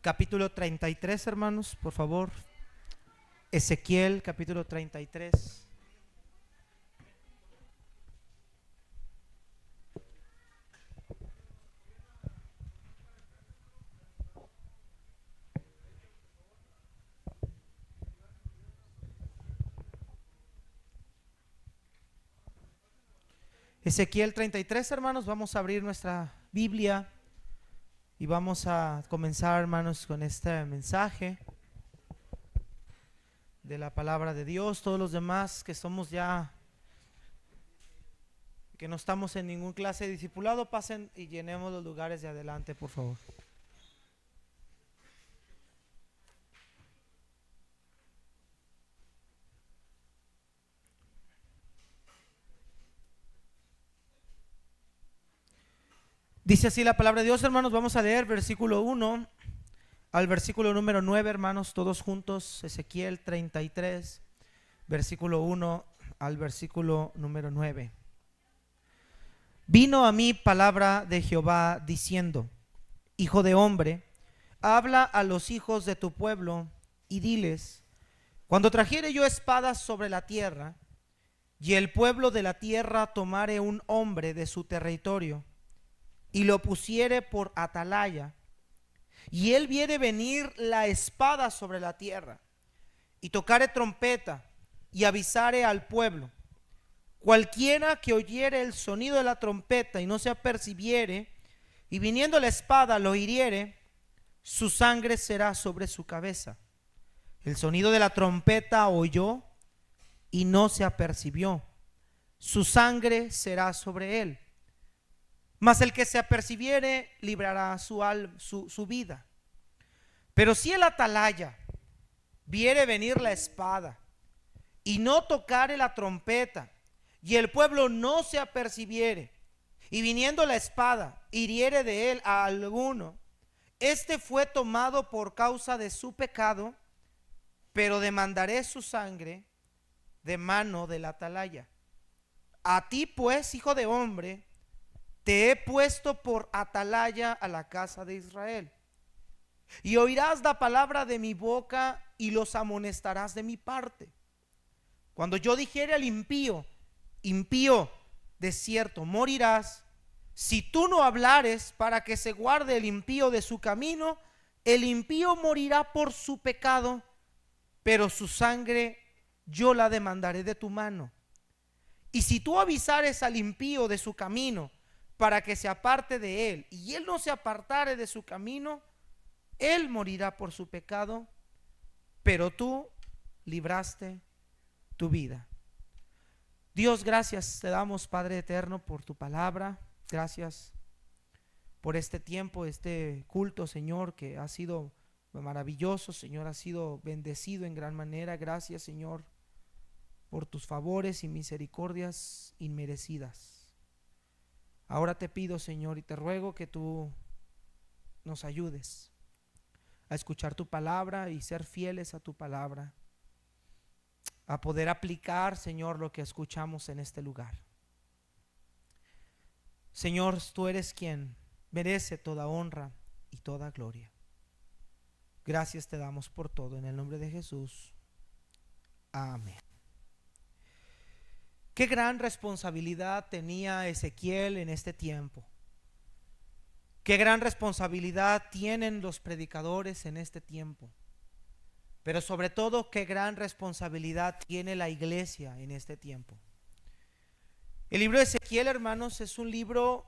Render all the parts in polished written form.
capítulo 33, hermanos, por favor. Ezequiel, capítulo 33. Ezequiel 33, hermanos, vamos a abrir nuestra Biblia y vamos a comenzar, hermanos, con este mensaje de la palabra de Dios. Todos los demás que somos ya, que no estamos en ninguna clase de discipulado, pasen y llenemos los lugares de adelante, por favor. Dice así la palabra de Dios, hermanos. Vamos a leer versículo 1 al versículo número 9, hermanos, todos juntos. Ezequiel 33, versículo 1 al versículo número 9. Vino a mí palabra de Jehová diciendo: Hijo de hombre, habla a los hijos de tu pueblo y diles: cuando trajere yo espadas sobre la tierra, y el pueblo de la tierra tomare un hombre de su territorio, y lo pusiere por atalaya, y él viere venir la espada sobre la tierra, y tocare trompeta, y avisare al pueblo, cualquiera que oyere el sonido de la trompeta y no se apercibiere, y viniendo la espada lo hiriere, su sangre será sobre su cabeza. El sonido de la trompeta oyó y no se apercibió, su sangre será sobre él. Mas el que se apercibiere librará su vida. Pero si el atalaya viere venir la espada y no tocare la trompeta, y el pueblo no se apercibiere, y viniendo la espada hiriere de él a alguno, este fue tomado por causa de su pecado, pero demandaré su sangre de mano del atalaya. A ti pues, hijo de hombre, te he puesto por atalaya a la casa de Israel. Y oirás la palabra de mi boca y los amonestarás de mi parte. Cuando yo dijere al impío: impío, de cierto morirás, si tú no hablares para que se guarde el impío de su camino, el impío morirá por su pecado, pero su sangre yo la demandaré de tu mano. Y si tú avisares al impío de su camino, para que se aparte de él, y él no se apartare de su camino, él morirá por su pecado, pero tú libraste tu vida. Dios, gracias te damos, Padre eterno, por tu palabra. Gracias por este tiempo, este culto, Señor, que ha sido maravilloso, Señor, ha sido bendecido en gran manera. Gracias, Señor, por tus favores y misericordias inmerecidas. Ahora te pido, Señor, y te ruego que tú nos ayudes a escuchar tu palabra y ser fieles a tu palabra, a poder aplicar, Señor, lo que escuchamos en este lugar. Señor, tú eres quien merece toda honra y toda gloria. Gracias te damos por todo, en el nombre de Jesús. Amén. Qué gran responsabilidad tenía Ezequiel en este tiempo. Qué gran responsabilidad tienen los predicadores en este tiempo. Pero sobre todo, qué gran responsabilidad tiene la iglesia en este tiempo. El libro de Ezequiel, hermanos, es un libro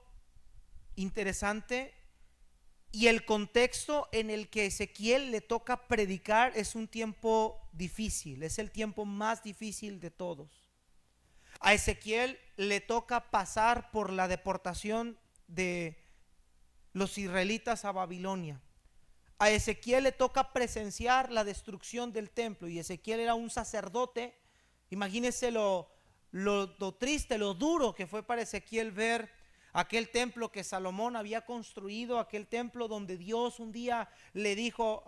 interesante, y el contexto en el que Ezequiel le toca predicar es un tiempo difícil, es el tiempo más difícil de todos. A Ezequiel le toca pasar por la deportación de los israelitas a Babilonia. A Ezequiel le toca presenciar la destrucción del templo, y Ezequiel era un sacerdote. Imagínense lo triste, lo duro que fue para Ezequiel ver aquel templo que Salomón había construido, aquel templo donde Dios un día le dijo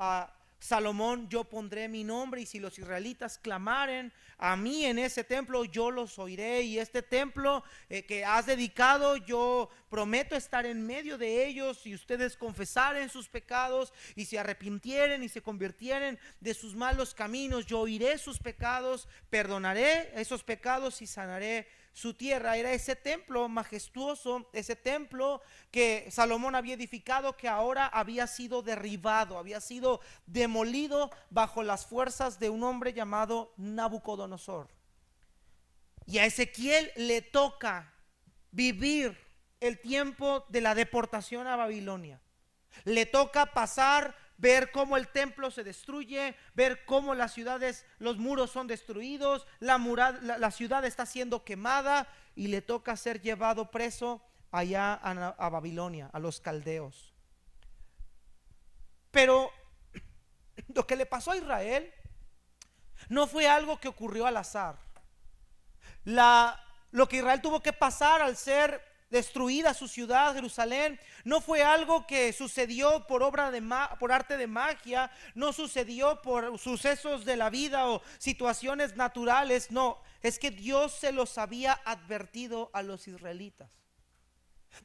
Salomón: yo pondré mi nombre, y si los israelitas clamaren a mí en ese templo, yo los oiré. Y este templo que has dedicado, yo prometo estar en medio de ellos. Si ustedes confesaren sus pecados y se arrepintieren y se convirtieren de sus malos caminos, yo oiré sus pecados, perdonaré esos pecados y sanaré su tierra. Era ese templo majestuoso, ese templo que Salomón había edificado, que ahora había sido derribado, había sido demolido bajo las fuerzas de un hombre llamado Nabucodonosor. Y a Ezequiel le toca vivir el tiempo de la deportación a Babilonia. Le toca pasar, ver cómo el templo se destruye, ver cómo las ciudades, los muros son destruidos, la ciudad está siendo quemada, y le toca ser llevado preso allá a Babilonia, a los caldeos. Pero lo que le pasó a Israel no fue algo que ocurrió al azar. Lo que Israel tuvo que pasar al ser destruida su ciudad, Jerusalén, no fue algo que sucedió por por arte de magia, no sucedió por sucesos de la vida o situaciones naturales. No, es que Dios se los había advertido a los israelitas.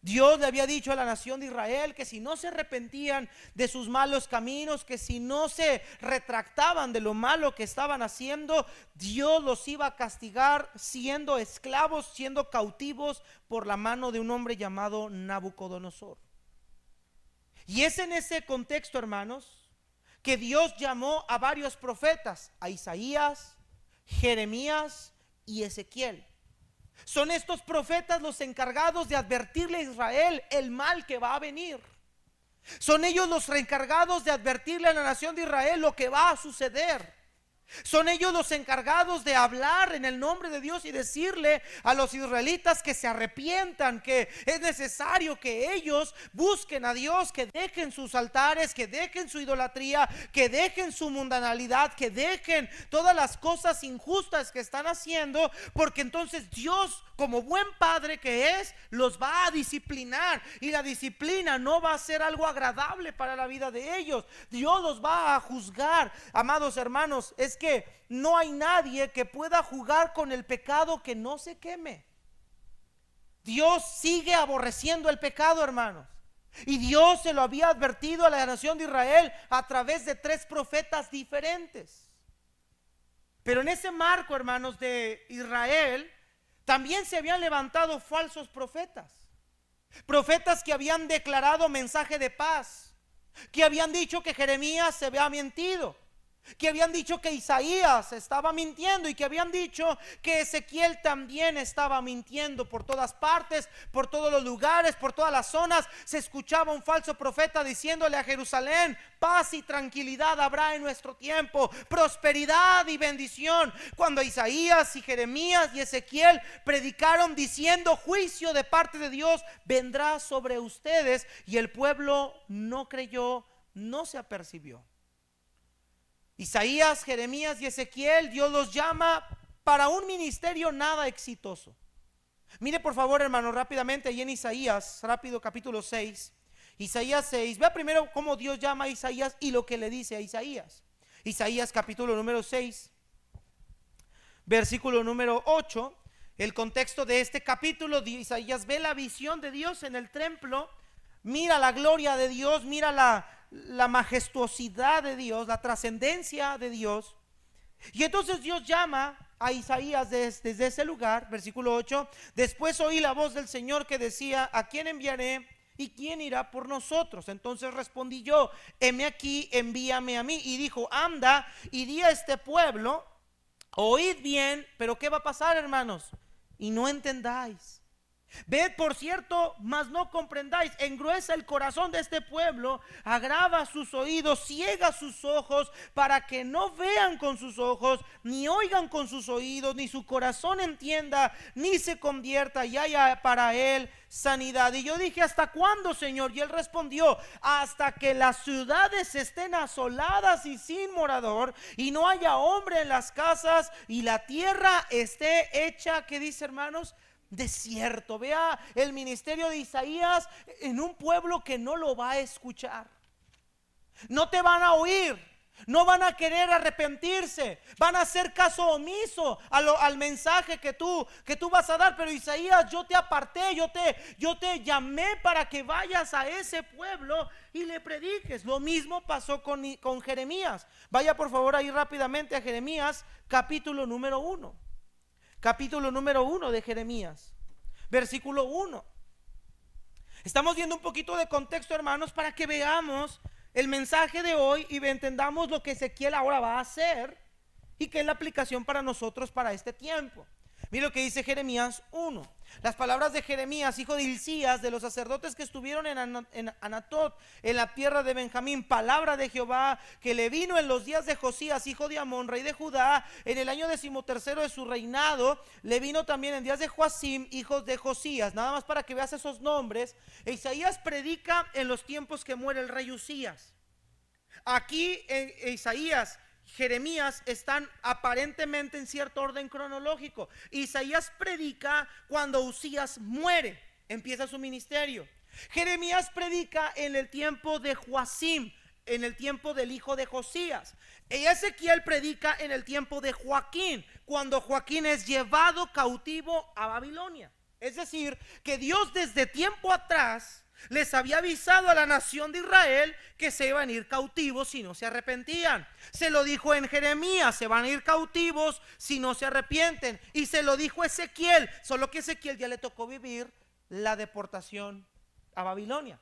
Dios le había dicho a la nación de Israel que si no se arrepentían de sus malos caminos, que si no se retractaban de lo malo que estaban haciendo, Dios los iba a castigar siendo esclavos, siendo cautivos por la mano de un hombre llamado Nabucodonosor. Y es en ese contexto, hermanos, que Dios llamó a varios profetas: a Isaías, Jeremías y Ezequiel. Son estos profetas los encargados de advertirle a Israel el mal que va a venir. Son ellos los encargados de advertirle a la nación de Israel lo que va a suceder. Son ellos los encargados de hablar en el nombre de Dios y decirle a los israelitas que se arrepientan, que es necesario que ellos busquen a Dios, que dejen sus altares, que dejen su idolatría, que dejen su mundanalidad, que dejen todas las cosas injustas que están haciendo, porque entonces Dios, como buen padre que es, los va a disciplinar, y la disciplina no va a ser algo agradable para la vida de ellos. Dios los va a juzgar. Amados hermanos, es que no hay nadie que pueda jugar con el pecado que no se queme. Dios sigue aborreciendo el pecado, hermanos, y Dios se lo había advertido a la nación de Israel a través de 3 profetas diferentes. Pero en ese marco, hermanos, de Israel, también se habían levantado falsos profetas. Profetas que habían declarado mensaje de paz, que habían dicho que Jeremías se había mentido, que habían dicho que Isaías estaba mintiendo, y que habían dicho que Ezequiel también estaba mintiendo. Por todas partes, por todos los lugares, por todas las zonas, se escuchaba un falso profeta diciéndole a Jerusalén: paz y tranquilidad habrá en nuestro tiempo, prosperidad y bendición. Cuando Isaías y Jeremías y Ezequiel predicaron diciendo: juicio de parte de Dios vendrá sobre ustedes, y el pueblo no creyó, no se apercibió. Isaías, Jeremías y Ezequiel, Dios los llama para un ministerio nada exitoso. Mire por favor, hermano, rápidamente ahí en Isaías, rápido, capítulo 6. Isaías 6, vea primero cómo Dios llama a Isaías y lo que le dice a Isaías. Isaías capítulo número 6, versículo número 8. El contexto de este capítulo: Isaías ve la visión de Dios en el templo, mira la gloria de Dios, mira la majestuosidad de Dios, la trascendencia de Dios. Y entonces Dios llama a Isaías desde ese lugar, versículo 8. Después oí la voz del Señor que decía: ¿a quién enviaré y quién irá por nosotros? Entonces respondí yo: heme aquí, envíame a mí. Y dijo: anda y di a este pueblo, oíd bien, pero ¿qué va a pasar, hermanos? Y no entendáis. Ved, por cierto, mas no comprendáis. Engruesa el corazón de este pueblo, agrava sus oídos, ciega sus ojos, para que no vean con sus ojos, ni oigan con sus oídos, ni su corazón entienda, ni se convierta, y haya para él sanidad. Y yo dije: ¿hasta cuándo, Señor? Y él respondió: hasta que las ciudades estén asoladas y sin morador, y no haya hombre en las casas, y la tierra esté hecha, ¿qué dice, hermanos? Desierto. Vea el ministerio de Isaías en un pueblo que no lo va a escuchar. No te van a oír, No van a querer arrepentirse, van a hacer caso omiso al mensaje que tú vas a dar. Pero Isaías, yo te aparté, yo te llamé para que vayas a ese pueblo y le prediques. Lo mismo pasó con Jeremías. Vaya por favor ahí rápidamente a Jeremías, capítulo número 1. Capítulo número 1 de Jeremías, versículo 1. Estamos viendo un poquito de contexto, hermanos, para que veamos el mensaje de hoy y entendamos lo que Ezequiel ahora va a hacer y qué es la aplicación para nosotros para este tiempo. Mira lo que dice Jeremías 1. Las palabras de Jeremías, hijo de Hilcías, de los sacerdotes que estuvieron en Anatot, en la tierra de Benjamín. Palabra de Jehová que le vino en los días de Josías, hijo de Amón, rey de Judá, en el año 13º de su reinado. Le vino también en días de Joacim, hijo de Josías. Nada más para que veas esos nombres. Isaías predica en los tiempos que muere el rey Usías. Aquí en Isaías, Jeremías están aparentemente en cierto orden cronológico. Isaías predica cuando Usías muere, empieza su ministerio. Jeremías predica en el tiempo de Joacim, en el tiempo del hijo de Josías. Y Ezequiel predica en el tiempo de Joaquín, cuando Joaquín es llevado cautivo a Babilonia. Es decir, que Dios desde tiempo atrás les había avisado a la nación de Israel que se iban a ir cautivos si no se arrepentían. Se lo dijo en Jeremías, se van a ir cautivos si no se arrepienten. Y se lo dijo Ezequiel, solo que a Ezequiel ya le tocó vivir la deportación a Babilonia.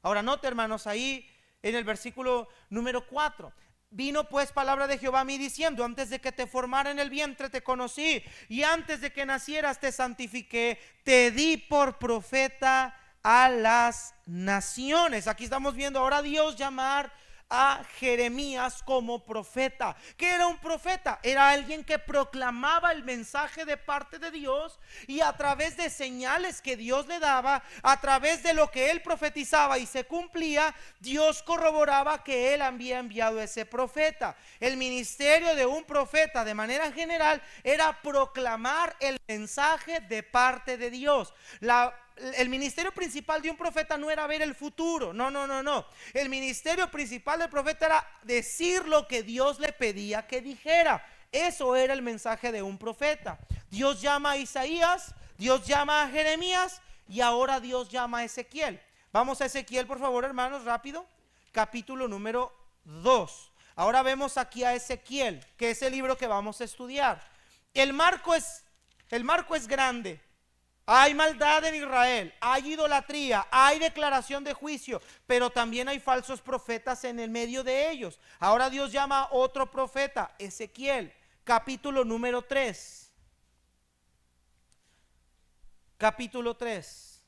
Ahora note, hermanos, ahí en el versículo número 4. Vino pues palabra de Jehová a mí diciendo: antes de que te formara en el vientre te conocí, y antes de que nacieras te santifiqué, te di por profeta a las naciones. Aquí estamos viendo ahora a Dios llamar a Jeremías como profeta. ¿Qué era un profeta? Era alguien que proclamaba el mensaje de parte de Dios, y a través de señales que Dios le daba, a través de lo que él profetizaba y se cumplía, Dios corroboraba que él había enviado ese profeta. El ministerio de un profeta de manera general era proclamar el mensaje de parte de Dios. El ministerio principal de un profeta no era ver el futuro, no. El ministerio principal del profeta era decir lo que Dios le pedía que dijera. Eso era el mensaje de un profeta. Dios llama a Isaías, Dios llama a Jeremías, y ahora Dios llama a Ezequiel. Vamos a Ezequiel, por favor, hermanos, rápido. Capítulo número 2. Ahora vemos aquí a Ezequiel, que es el libro que vamos a estudiar. El marco es grande. Hay maldad en Israel, hay idolatría, hay declaración de juicio, pero también hay falsos profetas en el medio de ellos. Ahora Dios llama a otro profeta, Ezequiel, capítulo número 3. Capítulo 3.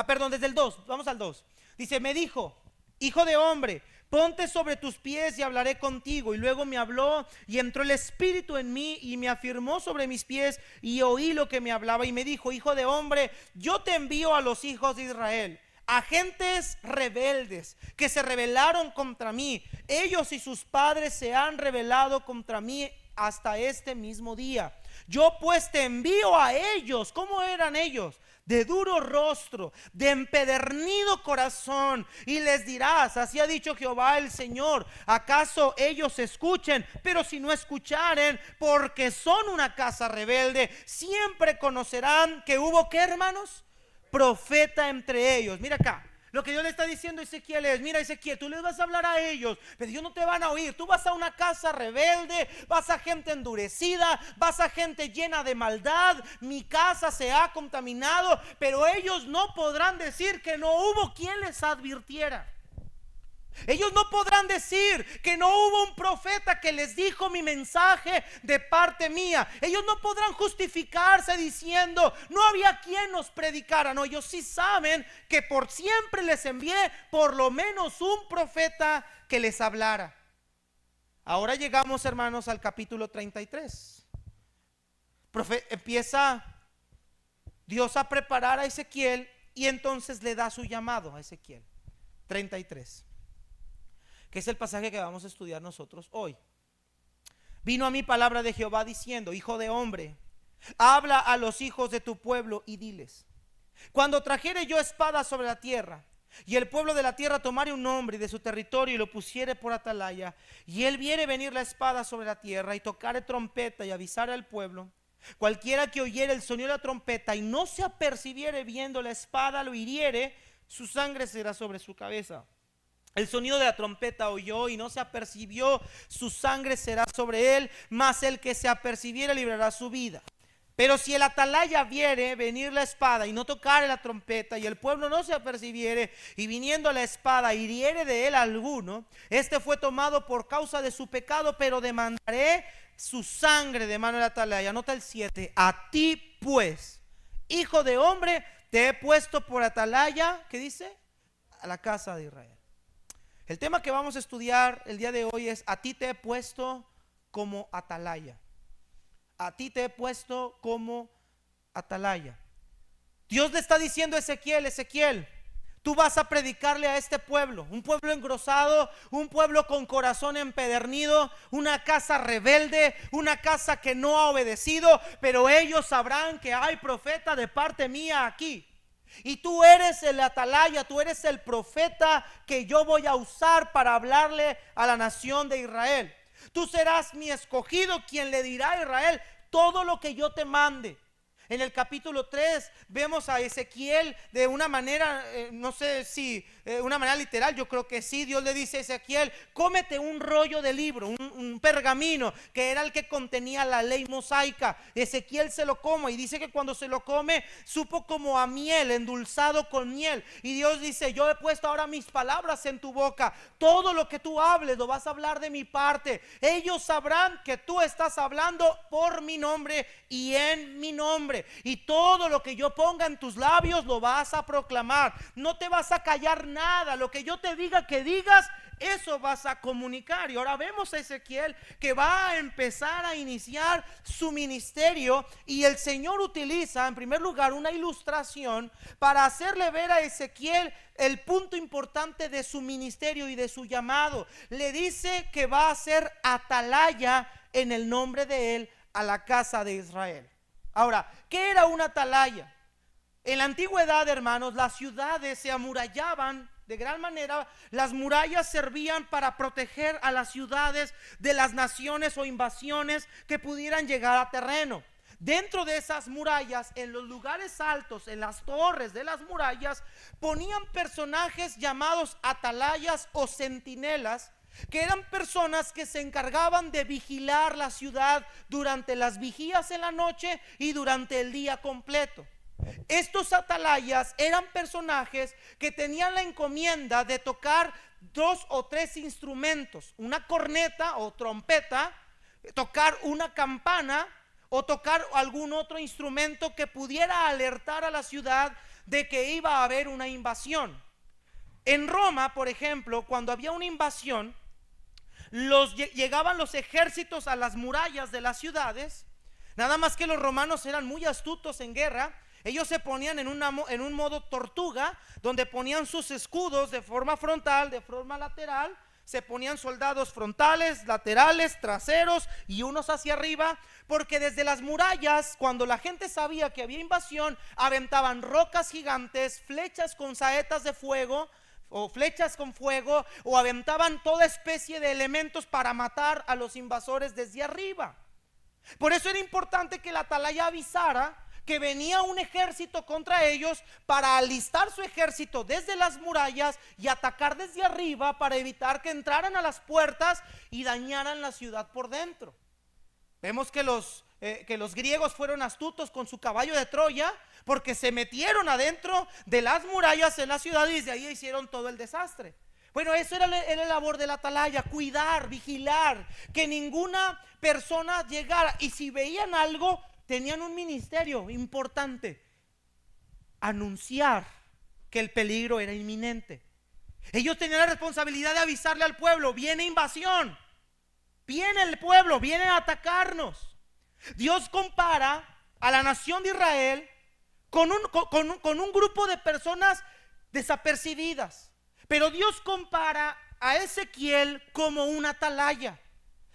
Perdón, desde el 2, vamos al 2. Dice: me dijo: hijo de hombre, ponte sobre tus pies y hablaré contigo. Y luego me habló y entró el Espíritu en mí y me afirmó sobre mis pies, y oí lo que me hablaba. Y me dijo: hijo de hombre, yo te envío a los hijos de Israel, a gentes rebeldes que se rebelaron contra mí. Ellos y sus padres se han rebelado contra mí hasta este mismo día. Yo pues te envío a ellos. ¿Cómo eran ellos? De duro rostro, de empedernido corazón, y les dirás: así ha dicho Jehová el Señor, ¿acaso ellos escuchen? Pero si no escucharen, porque son una casa rebelde, siempre conocerán que hubo, ¿qué, hermanos? Profeta entre ellos. Mira acá, lo que Dios le está diciendo a Ezequiel es: mira, Ezequiel, tú les vas a hablar a ellos, pero ellos no te van a oír. Tú vas a una casa rebelde, vas a gente endurecida, vas a gente llena de maldad. Mi casa se ha contaminado, pero ellos no podrán decir que no hubo quien les advirtiera. Ellos no podrán decir que no hubo un profeta que les dijo mi mensaje de parte mía. Ellos no podrán justificarse diciendo: no había quien nos predicara. No, ellos sí saben que por siempre les envié por lo menos un profeta que les hablara. Ahora llegamos, hermanos, al capítulo 33. Empieza Dios a preparar a Ezequiel, y entonces le da su llamado a Ezequiel. 33, que es el pasaje que vamos a estudiar nosotros hoy. Vino a mí palabra de Jehová diciendo: hijo de hombre, habla a los hijos de tu pueblo y diles: cuando trajere yo espada sobre la tierra, Y el pueblo de la tierra tomare un hombre de su territorio y lo pusiere por atalaya, y él viere venir la espada sobre la tierra, y tocare trompeta y avisare al pueblo. Cualquiera que oyere el sonido de la trompeta y no se apercibiere viendo la espada, lo hiriere, su sangre será sobre su cabeza. El sonido de la trompeta oyó y no se apercibió, su sangre será sobre él, mas el que se apercibiere librará su vida. Pero si el atalaya viere venir la espada y no tocare la trompeta, y el pueblo no se apercibiere, y viniendo a la espada hiriere de él alguno, este fue tomado por causa de su pecado, pero demandaré su sangre de mano del atalaya. Nota el 7. A ti pues, hijo de hombre, te he puesto por atalaya, ¿qué dice? A la casa de Israel. El tema que vamos a estudiar el día de hoy es: a ti te he puesto como atalaya. A ti te he puesto como atalaya. Dios le está diciendo a Ezequiel: Ezequiel, tú vas a predicarle a este pueblo, un pueblo engrosado, un pueblo con corazón empedernido, una casa rebelde, una casa que no ha obedecido, pero ellos sabrán que hay profeta de parte mía aquí. Y tú eres el atalaya, tú eres el profeta que yo voy a usar para hablarle a la nación de Israel. Tú serás mi escogido, quien le dirá a Israel todo lo que yo te mande. En el capítulo 3 vemos a Ezequiel de una manera, no sé si una manera literal, yo creo que sí. Dios le dice a Ezequiel: cómete un rollo de libro, un pergamino, que era el que contenía la ley mosaica. Ezequiel se lo come, y dice que cuando se lo come supo como a miel, endulzado con miel. Y Dios dice: yo he puesto ahora mis palabras en tu boca, todo lo que tú hables lo vas a hablar de mi parte. Ellos sabrán que tú estás hablando por mi nombre y en mi nombre, y todo lo que yo ponga en tus labios lo vas a proclamar. No te vas a callar nada, lo que yo te diga que digas, eso vas a comunicar. Y ahora vemos a Ezequiel que va a empezar a iniciar su ministerio, y el Señor utiliza en primer lugar una ilustración para hacerle ver a Ezequiel el punto importante de su ministerio y de su llamado. Le dice que va a ser atalaya en el nombre de él a la casa de Israel. Ahora, ¿qué era una atalaya? En la antigüedad, hermanos, las ciudades se amurallaban de gran manera. Las murallas servían para proteger a las ciudades de las naciones o invasiones que pudieran llegar a terreno. Dentro de esas murallas, en los lugares altos, en las torres de las murallas, ponían personajes llamados atalayas o centinelas, que eran personas que se encargaban de vigilar la ciudad durante las vigías en la noche y durante el día completo. Estos atalayas eran personajes que tenían la encomienda de tocar 2 o 3 instrumentos: una corneta o trompeta, tocar una campana o tocar algún otro instrumento que pudiera alertar a la ciudad de que iba a haber una invasión. En Roma, por ejemplo, cuando había una invasión, llegaban los ejércitos a las murallas de las ciudades. Nada más que los romanos eran muy astutos en guerra. Ellos se ponían en un modo tortuga, donde ponían sus escudos de forma frontal, de forma lateral. Se ponían soldados frontales, laterales, traseros y unos hacia arriba, porque desde las murallas, cuando la gente sabía que había invasión, aventaban rocas gigantes, flechas con saetas de fuego o flechas con fuego, o aventaban toda especie de elementos para matar a los invasores desde arriba. Por eso era importante que la atalaya avisara que venía un ejército contra ellos, para alistar su ejército desde las murallas y atacar desde arriba, para evitar que entraran a las puertas y dañaran la ciudad por dentro. Vemos que los griegos fueron astutos con su caballo de Troya, porque se metieron adentro de las murallas en la ciudad y desde ahí hicieron todo el desastre. Bueno, eso era la labor de la atalaya: cuidar, vigilar, que ninguna persona llegara. Y si veían algo, tenían un ministerio importante: anunciar que el peligro era inminente. Ellos tenían la responsabilidad de avisarle al pueblo: viene invasión, viene el pueblo, viene a atacarnos. Dios compara a la nación de Israel con un grupo de personas desapercibidas, pero Dios compara a Ezequiel como una atalaya.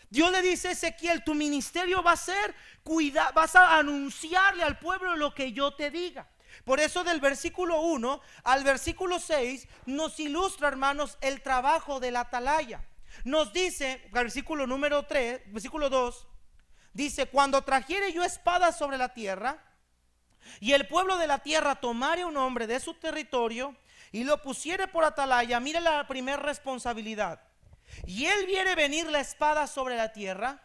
Dios le dice a Ezequiel: tu ministerio va a ser cuidar, vas a anunciarle al pueblo lo que yo te diga. Por eso del versículo 1 al versículo 6 nos ilustra, hermanos, el trabajo del atalaya. Nos dice, versículo número 3, versículo 2, dice: cuando trajere yo espada sobre la tierra, y el pueblo de la tierra tomare un hombre de su territorio, y lo pusiere por atalaya. Mire la primera responsabilidad: y él viere venir la espada sobre la tierra,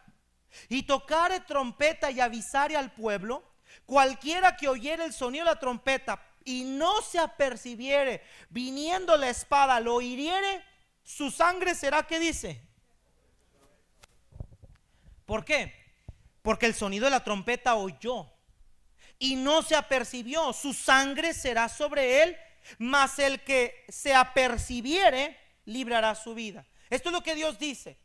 y tocare trompeta y avisare al pueblo, cualquiera que oyere el sonido de la trompeta y no se apercibiere viniendo la espada, lo hiriere, su sangre será, ¿qué dice? ¿Por qué? Porque el sonido de la trompeta oyó y no se apercibió, su sangre será sobre él, mas el que se apercibiere librará su vida. Esto es lo que Dios dice.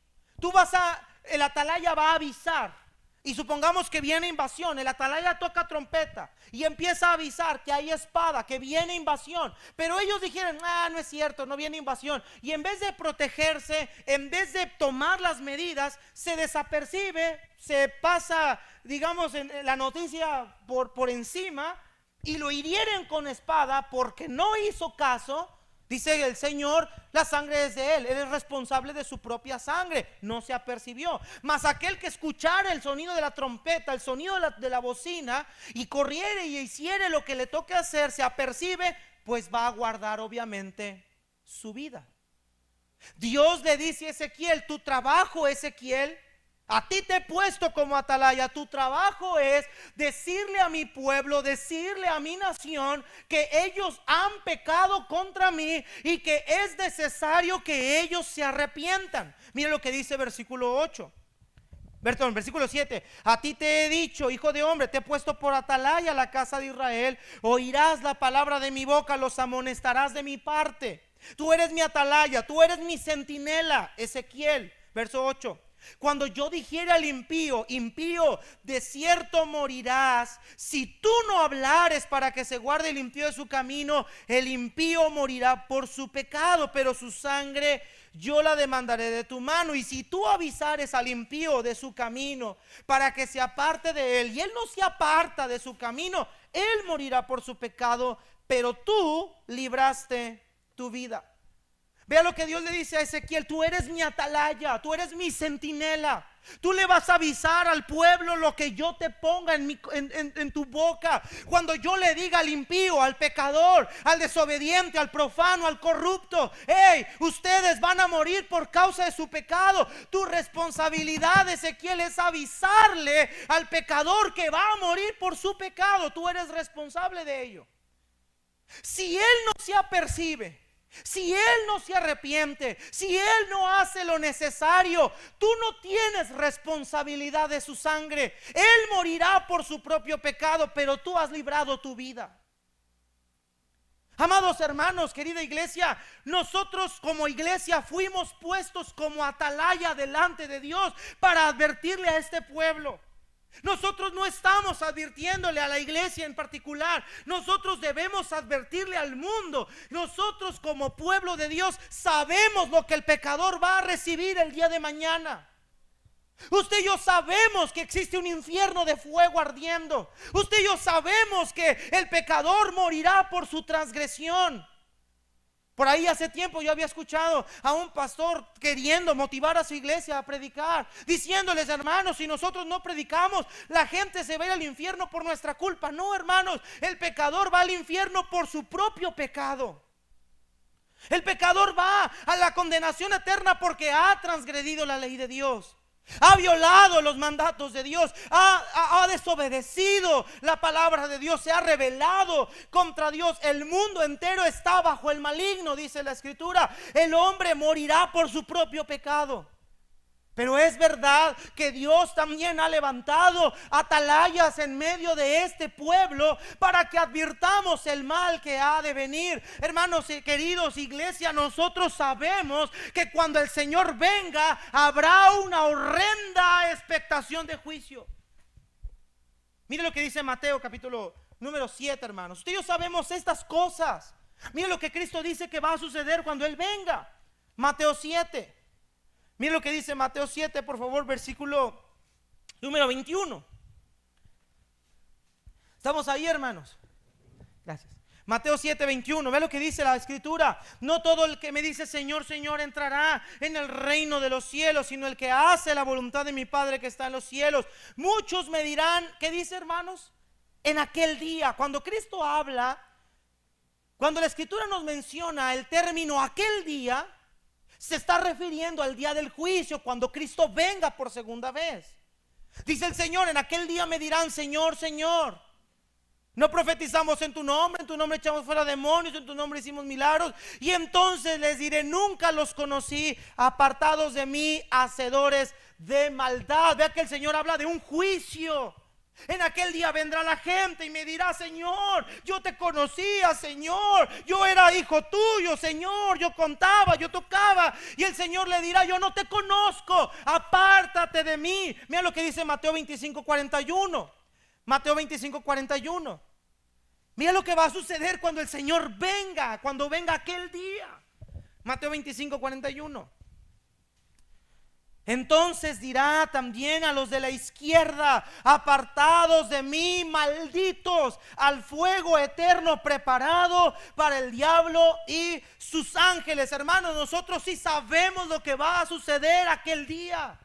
El atalaya va a avisar, y supongamos que viene invasión. El atalaya toca trompeta y empieza a avisar que hay espada, que viene invasión. Pero ellos dijeron: no es cierto, no viene invasión. Y en vez de protegerse, en vez de tomar las medidas, se desapercibe, se pasa, digamos, en la noticia por encima, y lo hirieren con espada porque no hizo caso. Dice el Señor: la sangre es de él es responsable de su propia sangre, no se apercibió. Mas aquel que escuchara el sonido de la trompeta, el sonido de la bocina, y corriere y hiciere lo que le toque hacer, se apercibe, pues va a guardar obviamente su vida. Dios le dice a Ezequiel: tu trabajo, Ezequiel, a ti te he puesto como atalaya. Tu trabajo es decirle a mi pueblo, decirle a mi nación que ellos han pecado contra mí y que es necesario que ellos se arrepientan. Mire lo que dice versículo 8. Perdón, versículo 7. A ti te he dicho, hijo de hombre, te he puesto por atalaya a la casa de Israel. Oirás la palabra de mi boca, los amonestarás de mi parte. Tú eres mi atalaya, tú eres mi centinela. Ezequiel, verso 8. Cuando yo dijere al impío: impío, de cierto morirás, si tú no hablares para que se guarde el impío de su camino, el impío morirá por su pecado, pero su sangre yo la demandaré de tu mano. Y si tú avisares al impío de su camino para que se aparte de él, y él no se aparta de su camino, él morirá por su pecado, pero tú libraste tu vida. Vea lo que Dios le dice a Ezequiel: tú eres mi atalaya, tú eres mi centinela. Tú le vas a avisar al pueblo lo que yo te ponga en tu boca. Cuando yo le diga al impío, al pecador, al desobediente, al profano, al corrupto: hey, ustedes van a morir por causa de su pecado. Tu responsabilidad, Ezequiel, es avisarle al pecador que va a morir por su pecado. Tú eres responsable de ello. Si él no se apercibe, si él no se arrepiente, si él no hace lo necesario, tú no tienes responsabilidad de su sangre. Él morirá por su propio pecado, pero tú has librado tu vida. Amados hermanos, querida iglesia, nosotros como iglesia fuimos puestos como atalaya delante de Dios para advertirle a este pueblo. Nosotros no estamos advirtiéndole a la iglesia en particular, nosotros debemos advertirle al mundo. Nosotros como pueblo de Dios sabemos lo que el pecador va a recibir el día de mañana. Usted y yo sabemos que existe un infierno de fuego ardiendo. Usted y yo sabemos que el pecador morirá por su transgresión. Por ahí hace tiempo yo había escuchado a un pastor queriendo motivar a su iglesia a predicar, diciéndoles: hermanos, si nosotros no predicamos, la gente se va a ir al infierno por nuestra culpa. No, hermanos, el pecador va al infierno por su propio pecado. El pecador va a la condenación eterna porque ha transgredido la ley de Dios, ha violado los mandatos de Dios, ha desobedecido la palabra de Dios, se ha rebelado contra Dios. El mundo entero está bajo el maligno, dice la escritura. El hombre morirá por su propio pecado. Pero es verdad que Dios también ha levantado atalayas en medio de este pueblo para que advirtamos el mal que ha de venir. Hermanos y queridos, iglesia, nosotros sabemos que cuando el Señor venga habrá una horrenda expectación de juicio. Mire lo que dice Mateo capítulo número 7, hermanos. Usted y yo sabemos estas cosas. Mire lo que Cristo dice que va a suceder cuando Él venga. Mateo 7. Mire lo que dice Mateo 7, por favor, versículo número 21. ¿Estamos ahí, hermanos? Gracias. Mateo 7:21, ve lo que dice la escritura: no todo el que me dice Señor, Señor entrará en el reino de los cielos, sino el que hace la voluntad de mi Padre que está en los cielos. Muchos me dirán, ¿qué dice, hermanos? En aquel día, cuando Cristo habla, cuando la escritura nos menciona el término aquel día, se está refiriendo al día del juicio, cuando Cristo venga por segunda vez. Dice el Señor: en aquel día me dirán, Señor, Señor, no profetizamos en tu nombre echamos fuera demonios, en tu nombre hicimos milagros. Y entonces les diré: nunca los conocí, apartados de mí, hacedores de maldad. Vea que el Señor habla de un juicio. En aquel día vendrá la gente y me dirá: Señor, yo te conocía, Señor, yo era hijo tuyo, Señor, yo contaba, yo tocaba. Y el Señor le dirá: yo no te conozco, apártate de mí. Mira lo que dice Mateo 25:41. Mateo 25:41. Mira lo que va a suceder cuando el Señor venga, cuando venga aquel día. Mateo 25:41. Entonces dirá también a los de la izquierda: apartados de mí, malditos, al fuego eterno preparado para el diablo y sus ángeles. Hermanos, nosotros sí sabemos lo que va a suceder aquel día.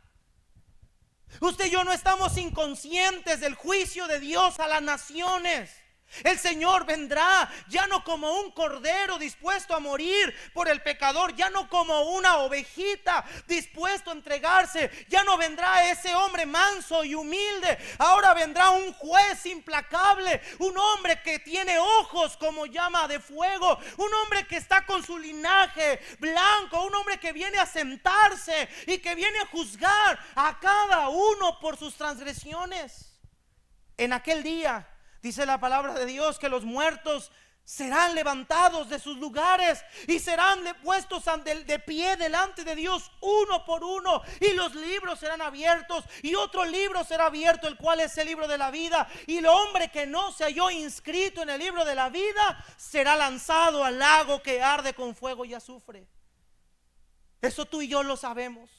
Usted y yo no estamos inconscientes del juicio de Dios a las naciones. El Señor vendrá ya no como un cordero dispuesto a morir por el pecador, ya no como una ovejita dispuesto a entregarse, ya no vendrá ese hombre manso y humilde. Ahora vendrá un juez implacable, un hombre que tiene ojos como llama de fuego, un hombre que está con su linaje blanco, un hombre que viene a sentarse y que viene a juzgar a cada uno por sus transgresiones. En aquel día dice la palabra de Dios que los muertos serán levantados de sus lugares y serán puestos de pie delante de Dios uno por uno, y los libros serán abiertos, y otro libro será abierto, el cual es el libro de la vida, y el hombre que no se halló inscrito en el libro de la vida será lanzado al lago que arde con fuego y azufre. Eso tú y yo lo sabemos.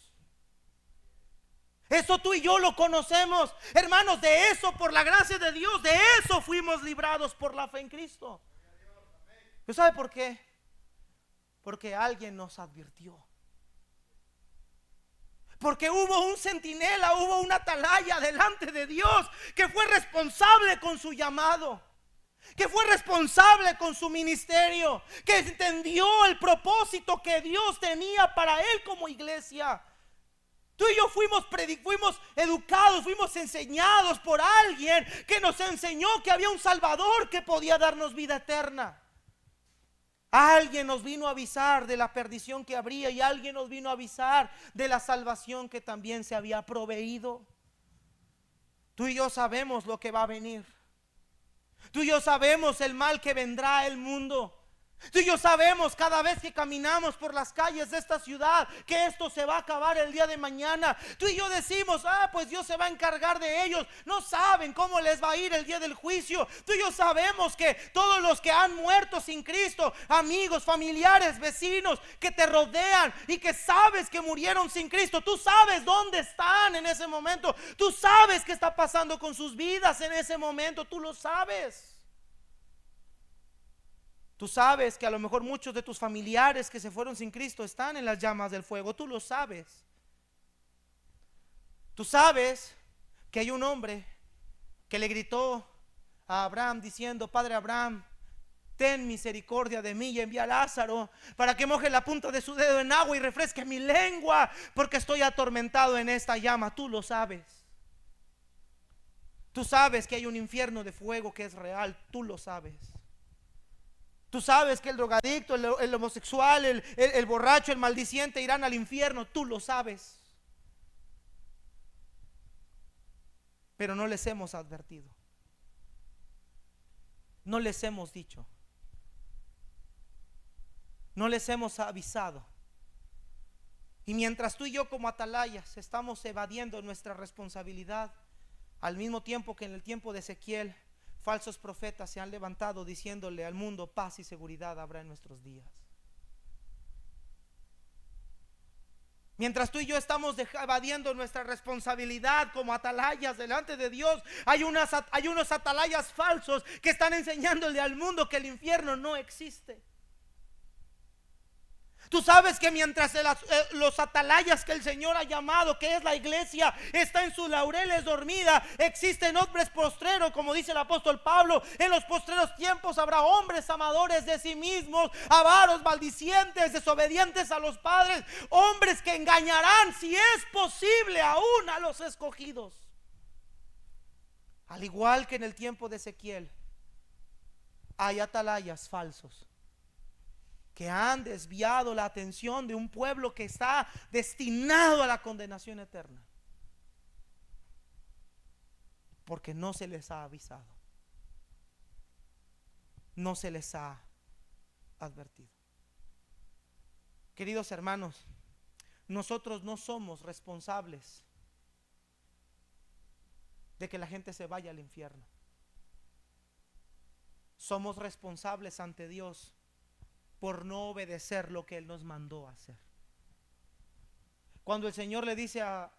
Eso tú y yo lo conocemos, hermanos. De eso, por la gracia de Dios, de eso fuimos librados por la fe en Cristo. ¿Usted sabe por qué? Porque alguien nos advirtió. Porque hubo un centinela, hubo una atalaya delante de Dios que fue responsable con su llamado, que fue responsable con su ministerio, que entendió el propósito que Dios tenía para él como iglesia. Tú y yo fuimos educados, fuimos enseñados por alguien que nos enseñó que había un Salvador que podía darnos vida eterna. Alguien nos vino a avisar de la perdición que habría, y alguien nos vino a avisar de la salvación que también se había proveído. Tú y yo sabemos lo que va a venir. Tú y yo sabemos el mal que vendrá al mundo. Tú y yo sabemos cada vez que caminamos por las calles de esta ciudad que esto se va a acabar el día de mañana. Tú y yo decimos: pues Dios se va a encargar de ellos. No saben cómo les va a ir el día del juicio. Tú y yo sabemos que todos los que han muerto sin Cristo, amigos, familiares, vecinos que te rodean y que sabes que murieron sin Cristo, tú sabes dónde están en ese momento. Tú sabes qué está pasando con sus vidas en ese momento. Tú lo sabes. Tú sabes que a lo mejor muchos de tus familiares que se fueron sin Cristo están en las llamas del fuego. Tú lo sabes. Tú sabes que hay un hombre que le gritó a Abraham diciendo: Padre Abraham, ten misericordia de mí y envía a Lázaro para que moje la punta de su dedo en agua y refresque mi lengua, porque estoy atormentado en esta llama. Tú lo sabes. Tú sabes que hay un infierno de fuego que es real. Tú lo sabes. Tú sabes que el drogadicto, el homosexual, el borracho, el maldiciente irán al infierno. Tú lo sabes. Pero no les hemos advertido. No les hemos dicho. No les hemos avisado. Y mientras tú y yo como atalayas estamos evadiendo nuestra responsabilidad, al mismo tiempo que en el tiempo de Ezequiel falsos profetas se han levantado diciéndole al mundo: paz y seguridad habrá en nuestros días. Mientras tú y yo estamos evadiendo nuestra responsabilidad como atalayas delante de Dios, hay unos atalayas falsos que están enseñándole al mundo que el infierno no existe. Tú sabes que mientras los atalayas que el Señor ha llamado, que es la iglesia, está en sus laureles dormida, existen hombres postreros, como dice el apóstol Pablo. En los postreros tiempos habrá hombres amadores de sí mismos, avaros, maldicientes, desobedientes a los padres, hombres que engañarán, si es posible, aún a los escogidos. Al igual que en el tiempo de Ezequiel, hay atalayas falsos que han desviado la atención de un pueblo que está destinado a la condenación eterna, porque no se les ha avisado, no se les ha advertido. Queridos hermanos, nosotros no somos responsables de que la gente se vaya al infierno. Somos responsables ante Dios por no obedecer lo que Él nos mandó a hacer. Cuando el Señor le dice a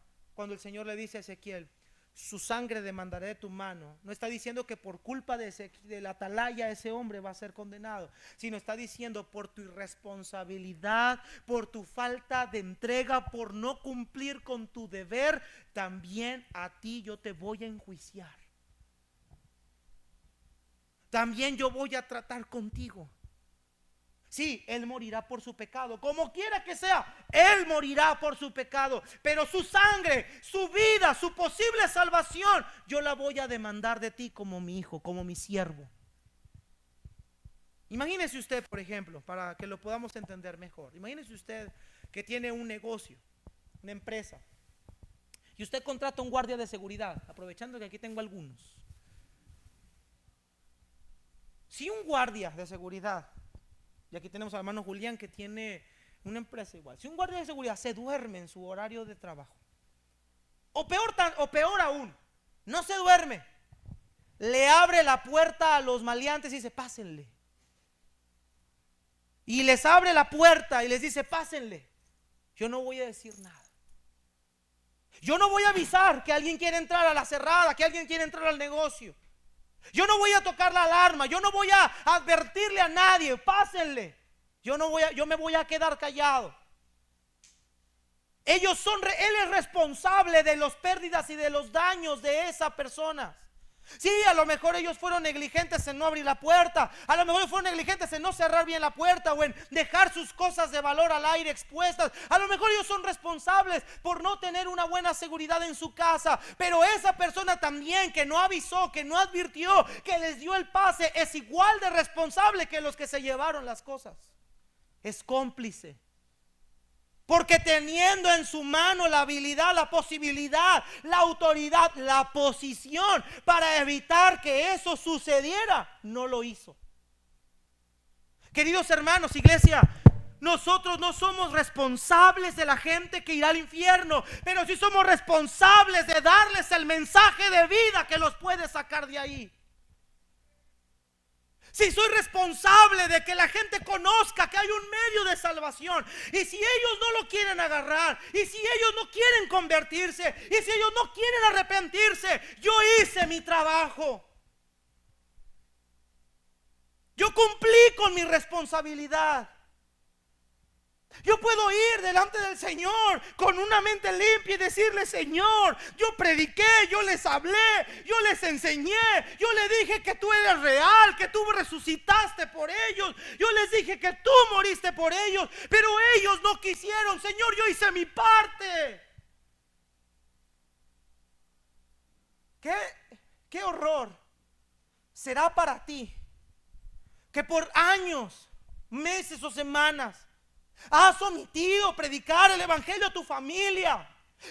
Ezequiel, su sangre demandaré de tu mano, no está diciendo que por culpa de la atalaya ese hombre va a ser condenado, sino está diciendo por tu irresponsabilidad, por tu falta de entrega, por no cumplir con tu deber, también a ti yo te voy a enjuiciar. También yo voy a tratar contigo. Sí, él morirá por su pecado, como quiera que sea, él morirá por su pecado, pero su sangre, su vida, su posible salvación, yo la voy a demandar de ti como mi hijo, como mi siervo. Imagínese usted, por ejemplo, para que lo podamos entender mejor, imagínese usted que tiene un negocio, una empresa, y usted contrata un guardia de seguridad, aprovechando que aquí tengo algunos. Si un guardia de seguridad, y aquí tenemos al hermano Julián que tiene una empresa igual, si un guardia de seguridad se duerme en su horario de trabajo, o peor aún, no se duerme, le abre la puerta a los maleantes y dice pásenle, y les abre la puerta y les dice pásenle, yo no voy a decir nada, yo no voy a avisar que alguien quiere entrar a la cerrada, que alguien quiere entrar al negocio, yo no voy a tocar la alarma, yo no voy a advertirle a nadie, pásenle. Yo me voy a quedar callado. Él es responsable de las pérdidas y de los daños de esa persona. Sí, a lo mejor ellos fueron negligentes en no abrir la puerta, a lo mejor fueron negligentes en no cerrar bien la puerta o en dejar sus cosas de valor al aire expuestas, a lo mejor ellos son responsables por no tener una buena seguridad en su casa, pero esa persona también que no avisó, que no advirtió, que les dio el pase, es igual de responsable que los que se llevaron las cosas, es cómplice. Porque teniendo en su mano la habilidad, la posibilidad, la autoridad, la posición para evitar que eso sucediera, no lo hizo. Queridos hermanos, iglesia, nosotros no somos responsables de la gente que irá al infierno, pero sí somos responsables de darles el mensaje de vida que los puede sacar de ahí. Si soy responsable de que la gente conozca que hay un medio de salvación, y si ellos no lo quieren agarrar, y si ellos no quieren convertirse, y si ellos no quieren arrepentirse, yo hice mi trabajo. Yo cumplí con mi responsabilidad. Yo puedo ir delante del Señor con una mente limpia y decirle: Señor, yo prediqué, yo les hablé, yo les enseñé, yo les dije que tú eres real, que tú resucitaste por ellos, yo les dije que tú moriste por ellos, pero ellos no quisieron. Señor, yo hice mi parte. ¿Qué horror será para ti que por años, meses o semanas has omitido predicar el evangelio a tu familia?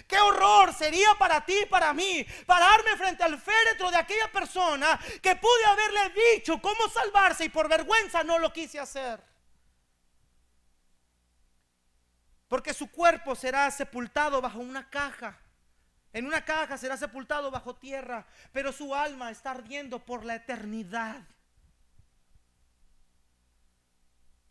Qué horror sería para ti y para mí pararme frente al féretro de aquella persona que pude haberle dicho cómo salvarse y por vergüenza no lo quise hacer, porque su cuerpo será sepultado bajo una caja. En una caja será sepultado bajo tierra, pero su alma está ardiendo por la eternidad.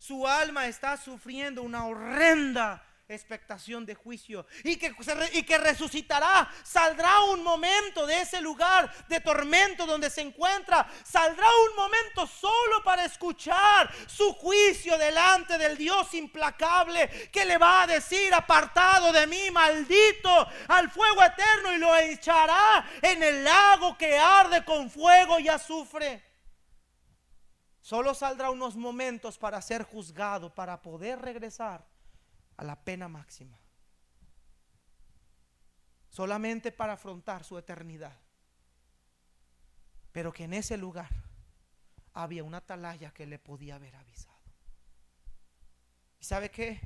Su alma está sufriendo una horrenda expectación de juicio y que resucitará. Saldrá un momento de ese lugar de tormento donde se encuentra. Saldrá un momento solo para escuchar su juicio delante del Dios implacable, que le va a decir: apartado de mí, maldito, al fuego eterno, y lo echará en el lago que arde con fuego y azufre. Solo saldrá unos momentos para ser juzgado, para poder regresar a la pena máxima. Solamente para afrontar su eternidad. Pero que en ese lugar había una atalaya que le podía haber avisado. ¿Y sabe qué?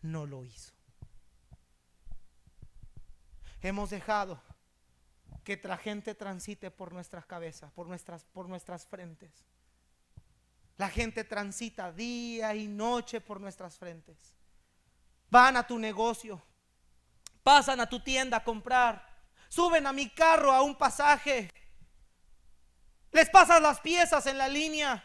No lo hizo. Hemos dejado que la gente transite por nuestras cabezas, por nuestras frentes. La gente transita día y noche por nuestras frentes. Van a tu negocio, pasan a tu tienda a comprar, suben a mi carro a un pasaje, les pasas las piezas en la línea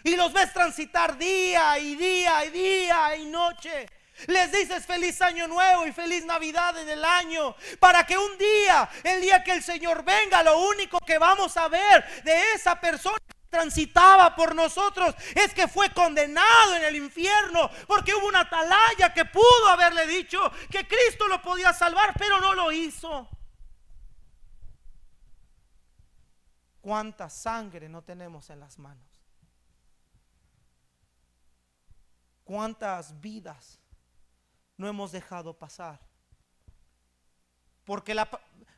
y los ves transitar día y día y día y noche. Les dices feliz año nuevo y feliz Navidad en el año, para que un día, el día que el Señor venga, lo único que vamos a ver de esa persona transitaba por nosotros es que fue condenado en el infierno, porque hubo una atalaya que pudo haberle dicho que Cristo lo podía salvar, pero no lo hizo. ¿Cuánta sangre no tenemos en las manos? ¿Cuántas vidas no hemos dejado pasar? Porque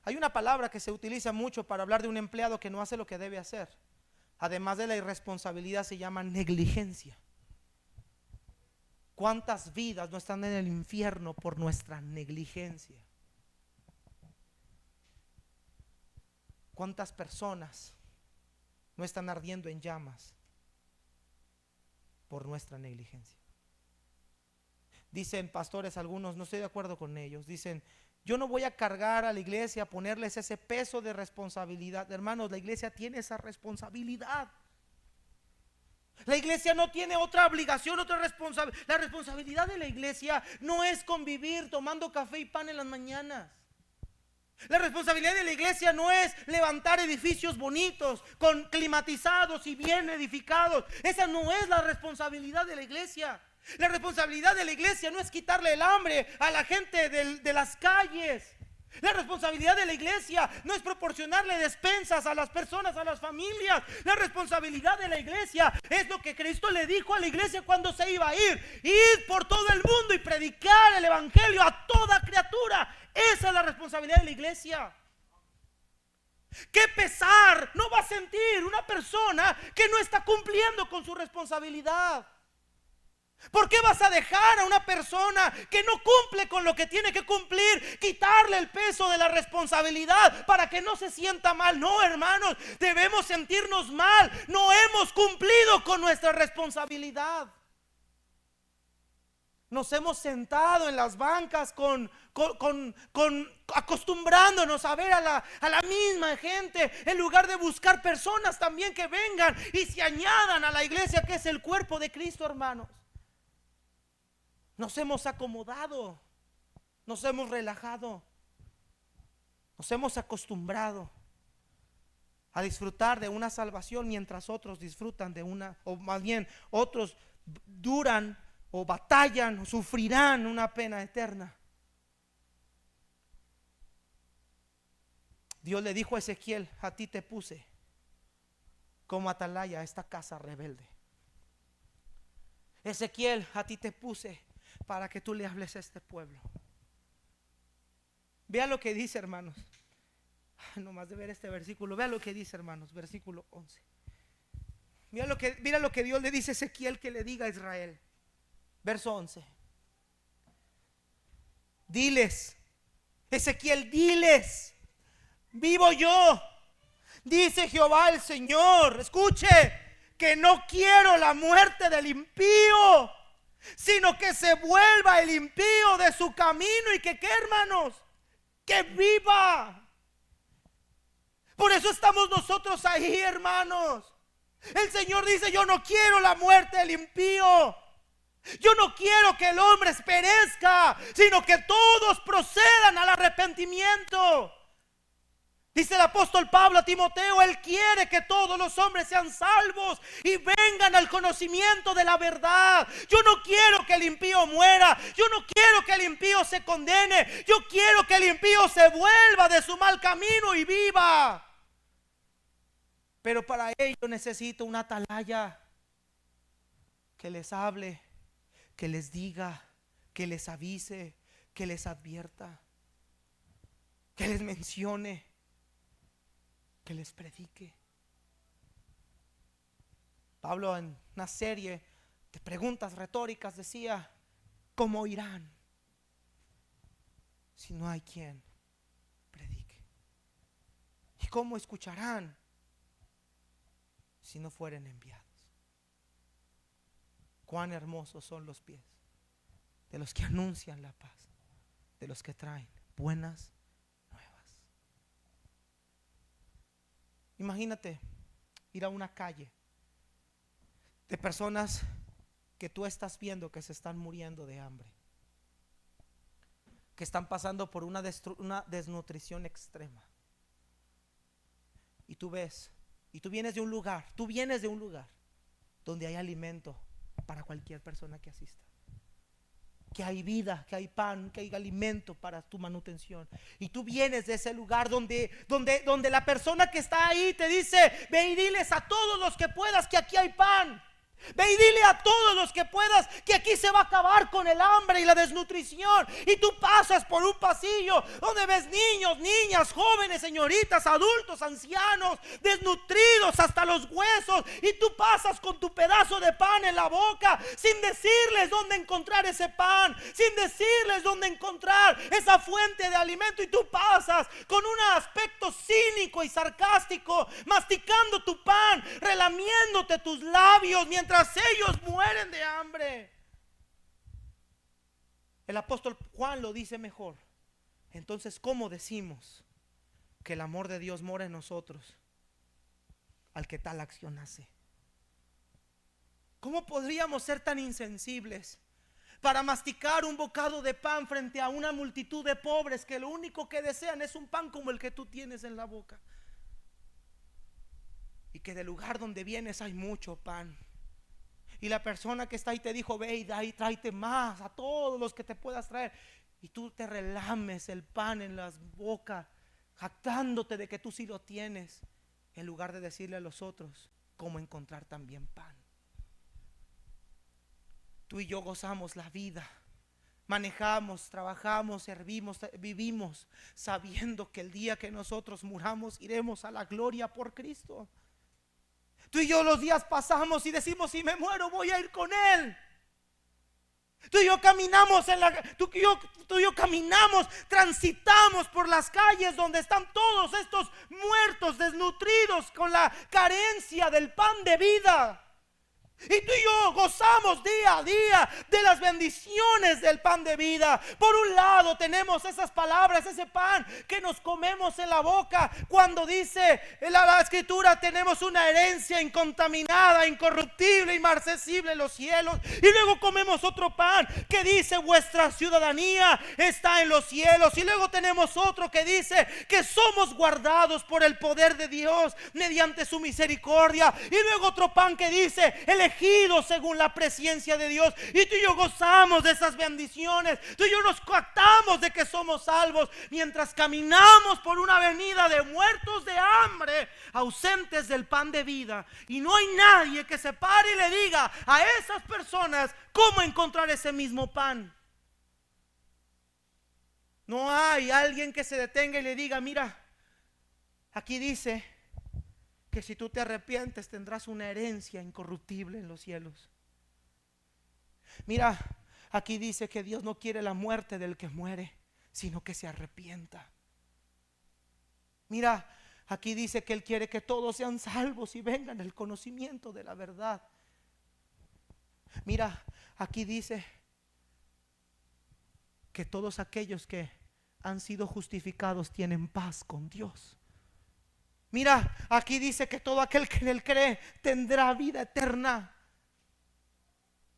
hay una palabra que se utiliza mucho para hablar de un empleado que no hace lo que debe hacer. Además de la irresponsabilidad, se llama negligencia. ¿Cuántas vidas no están en el infierno por nuestra negligencia? ¿Cuántas personas no están ardiendo en llamas por nuestra negligencia? Dicen pastores algunos, no estoy de acuerdo con ellos, dicen: yo no voy a cargar a la iglesia, a ponerles ese peso de responsabilidad. Hermanos, la iglesia tiene esa responsabilidad. La iglesia no tiene otra obligación, otra responsabilidad. La responsabilidad de la iglesia no es convivir tomando café y pan en las mañanas. La responsabilidad de la iglesia no es levantar edificios bonitos, con climatizados y bien edificados. Esa no es la responsabilidad de la iglesia. La responsabilidad de la iglesia no es quitarle el hambre a la gente de las calles. La responsabilidad de la iglesia no es proporcionarle despensas a las personas, a las familias. La responsabilidad de la iglesia es lo que Cristo le dijo a la iglesia cuando se iba a ir: ir por todo el mundo y predicar el evangelio a toda criatura. Esa es la responsabilidad de la iglesia. ¿Qué pesar no va a sentir una persona que no está cumpliendo con su responsabilidad? ¿Por qué vas a dejar a una persona que no cumple con lo que tiene que cumplir, quitarle el peso de la responsabilidad para que no se sienta mal? No, hermanos, debemos sentirnos mal. No hemos cumplido con nuestra responsabilidad. Nos hemos sentado en las bancas acostumbrándonos a ver a la misma gente, en lugar de buscar personas también que vengan y se añadan a la iglesia, que es el cuerpo de Cristo, hermanos. Nos hemos acomodado, nos hemos relajado, nos hemos acostumbrado a disfrutar de una salvación mientras otros disfrutan de una, o más bien otros duran o batallan o sufrirán una pena eterna. Dios le dijo a Ezequiel: a ti te puse como atalaya a esta casa rebelde. Ezequiel, a ti te puse para que tú le hables a este pueblo. Vea lo que dice, hermanos. Nomás de ver este versículo, vea lo que dice, hermanos, versículo 11. Mira lo que Dios le dice a Ezequiel que le diga a Israel. Verso 11. Diles, Ezequiel, diles: vivo yo, dice Jehová el Señor, escuche, que no quiero la muerte del impío, sino que se vuelva el impío de su camino y que, ¿qué, hermanos? Que viva. Por eso estamos nosotros ahí, hermanos. El Señor dice: yo no quiero la muerte del impío. Yo no quiero que el hombre perezca, sino que todos procedan al arrepentimiento. Dice el apóstol Pablo a Timoteo, él quiere que todos los hombres sean salvos y vengan al conocimiento de la verdad. Yo no quiero que el impío muera, yo no quiero que el impío se condene, yo quiero que el impío se vuelva de su mal camino y viva. Pero para ello necesito una atalaya que les hable, que les diga, que les avise, que les advierta, que les mencione, que les predique. Pablo, en una serie de preguntas retóricas, decía: ¿cómo oirán si no hay quien predique? ¿Y cómo escucharán si no fueren enviados? Cuán hermosos son los pies de los que anuncian la paz, de los que traen buenas nuevas. Imagínate ir a una calle de personas que tú estás viendo que se están muriendo de hambre, que están pasando por una desnutrición extrema. Y tú ves, y tú vienes de un lugar donde hay alimento para cualquier persona que asista, que hay vida, que hay pan, que hay alimento para tu manutención. Y tú vienes de ese lugar donde la persona que está ahí te dice: ve y diles a todos los que puedas que aquí hay pan. Ve y dile a todos los que puedas que aquí se va a acabar con el hambre y la desnutrición. Y tú pasas por un pasillo donde ves niños, niñas, jóvenes, señoritas, adultos, ancianos, desnutridos hasta los huesos. Y tú pasas con tu pedazo de pan en la boca sin decirles dónde encontrar ese pan, sin decirles dónde encontrar esa fuente de alimento. Y tú pasas con un aspecto cínico y sarcástico, masticando tu pan, relamiéndote tus labios mientras ellos mueren de hambre. El apóstol Juan lo dice mejor. Entonces, ¿cómo decimos que el amor de Dios mora en nosotros al que tal acción hace? ¿Cómo podríamos ser tan insensibles para masticar un bocado de pan frente a una multitud de pobres que lo único que desean es un pan como el que tú tienes en la boca? Y que del lugar donde vienes hay mucho pan. Y la persona que está ahí te dijo: ve y tráete más a todos los que te puedas traer. Y tú te relames el pan en las bocas, jactándote de que tú sí lo tienes, en lugar de decirle a los otros cómo encontrar también pan. Tú y yo gozamos la vida, manejamos, trabajamos, servimos, vivimos sabiendo que el día que nosotros muramos iremos a la gloria por Cristo. Tú y yo los días pasamos y decimos: si me muero voy a ir con Él. Tú y yo caminamos tú y yo caminamos, transitamos por las calles donde están todos estos muertos, desnutridos, con la carencia del pan de vida. Y tú y yo gozamos día a día de las bendiciones del pan de vida. Por un lado tenemos esas palabras, ese pan que nos comemos en la boca, cuando dice en la escritura: tenemos una herencia incontaminada, incorruptible, inmarcesible en los cielos. Y luego comemos otro pan que dice: vuestra ciudadanía está en los cielos. Y luego tenemos otro que dice que somos guardados por el poder de Dios mediante su misericordia. Y luego otro pan que dice: elegidos según la presencia de Dios. Y tú y yo gozamos de esas bendiciones. Tú y yo nos coactamos de que somos salvos mientras caminamos por una avenida de muertos de hambre, ausentes del pan de vida. Y no hay nadie que se pare y le diga a esas personas cómo encontrar ese mismo pan. No hay alguien que se detenga y le diga: mira, aquí dice que si tú te arrepientes tendrás una herencia incorruptible en los cielos. Mira, aquí dice que Dios no quiere la muerte del que muere, sino que se arrepienta. Mira, aquí dice que Él quiere que todos sean salvos y vengan al conocimiento de la verdad. Mira, aquí dice que todos aquellos que han sido justificados tienen paz con Dios. Mira, aquí dice que todo aquel que en Él cree tendrá vida eterna.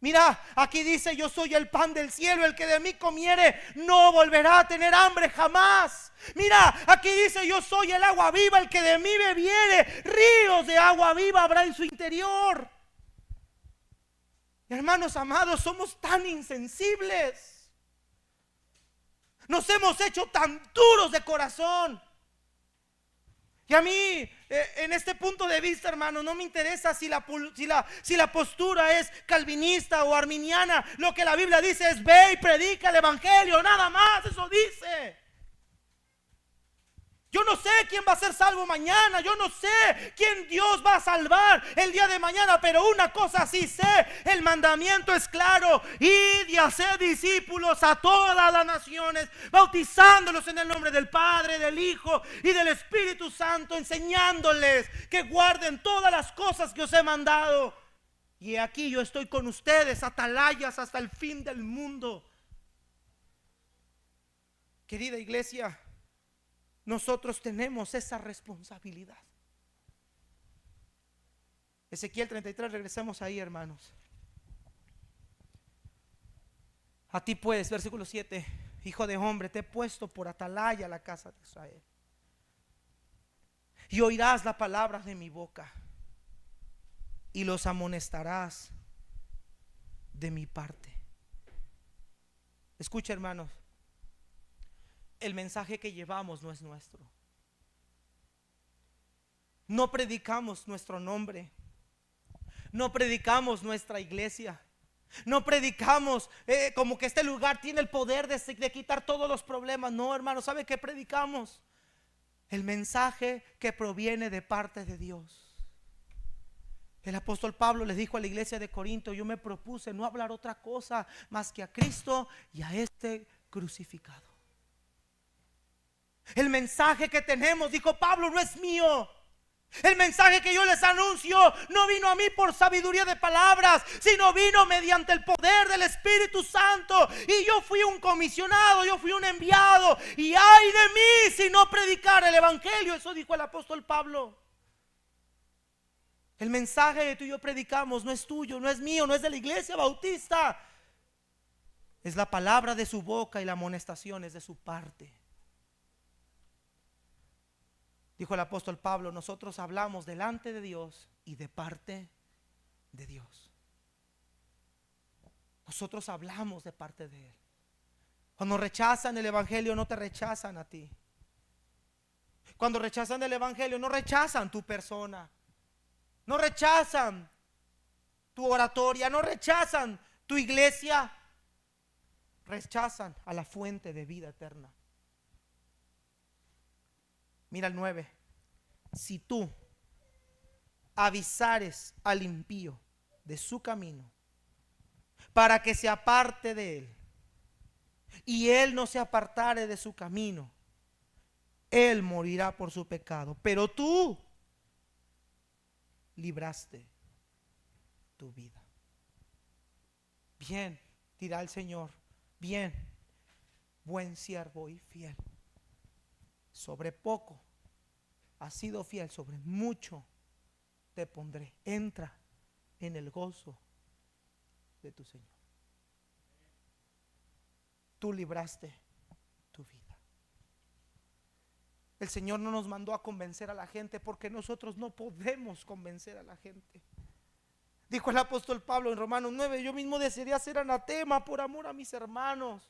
Mira, aquí dice: yo soy el pan del cielo, el que de mí comiere no volverá a tener hambre jamás. Mira, aquí dice: yo soy el agua viva, el que de mí bebiere, ríos de agua viva habrá en su interior. Hermanos amados, somos tan insensibles. Nos hemos hecho tan duros de corazón. Y a mí, en este punto de vista, hermano, no me interesa si la postura es calvinista o arminiana. Lo que la Biblia dice es: ve y predica el evangelio, nada más, eso dice. Yo no sé quién va a ser salvo mañana, yo no sé quién Dios va a salvar el día de mañana, pero una cosa sí sé: el mandamiento es claro: id y haced discípulos a todas las naciones, bautizándolos en el nombre del Padre, del Hijo y del Espíritu Santo, enseñándoles que guarden todas las cosas que os he mandado. Y aquí yo estoy con ustedes, atalayas, hasta el fin del mundo. Querida iglesia, nosotros tenemos esa responsabilidad. Ezequiel 33, regresemos ahí, hermanos. A ti pues, versículo 7: hijo de hombre, te he puesto por atalaya a la casa de Israel, y oirás la palabra de mi boca, y los amonestarás de mi parte. Escucha, hermanos, el mensaje que llevamos no es nuestro. No predicamos nuestro nombre, no predicamos nuestra iglesia, no predicamos como que este lugar tiene el poder de quitar todos los problemas. No, hermano, ¿sabe qué predicamos? El mensaje que proviene de parte de Dios. El apóstol Pablo les dijo a la iglesia de Corinto: yo me propuse no hablar otra cosa más que a Cristo y a este crucificado. El mensaje que tenemos, dijo Pablo, no es mío. El mensaje que yo les anuncio no vino a mí por sabiduría de palabras, sino vino mediante el poder del Espíritu Santo. Y yo fui un comisionado, yo fui un enviado. Y ay de mí si no predicar el evangelio. Eso dijo el apóstol Pablo. El mensaje que tú y yo predicamos no es tuyo, no es mío, no es de la iglesia bautista. Es la palabra de su boca y la amonestación es de su parte. Dijo el apóstol Pablo: nosotros hablamos delante de Dios y de parte de Dios. Nosotros hablamos de parte de Él. Cuando rechazan el evangelio, no te rechazan a ti. Cuando rechazan el evangelio, no rechazan tu persona, no rechazan tu oratoria, no rechazan tu iglesia, rechazan a la fuente de vida eterna. Mira el 9: si tú avisares al impío de su camino para que se aparte de él, y él no se apartare de su camino, él morirá por su pecado, pero tú libraste tu vida. Bien, dirá el Señor: bien, buen siervo y fiel. Sobre poco has sido fiel, sobre mucho te pondré. Entra en el gozo de tu Señor. Tú libraste tu vida. El Señor no nos mandó a convencer a la gente, porque nosotros no podemos convencer a la gente. Dijo el apóstol Pablo en Romanos 9: yo mismo desearía ser anatema por amor a mis hermanos.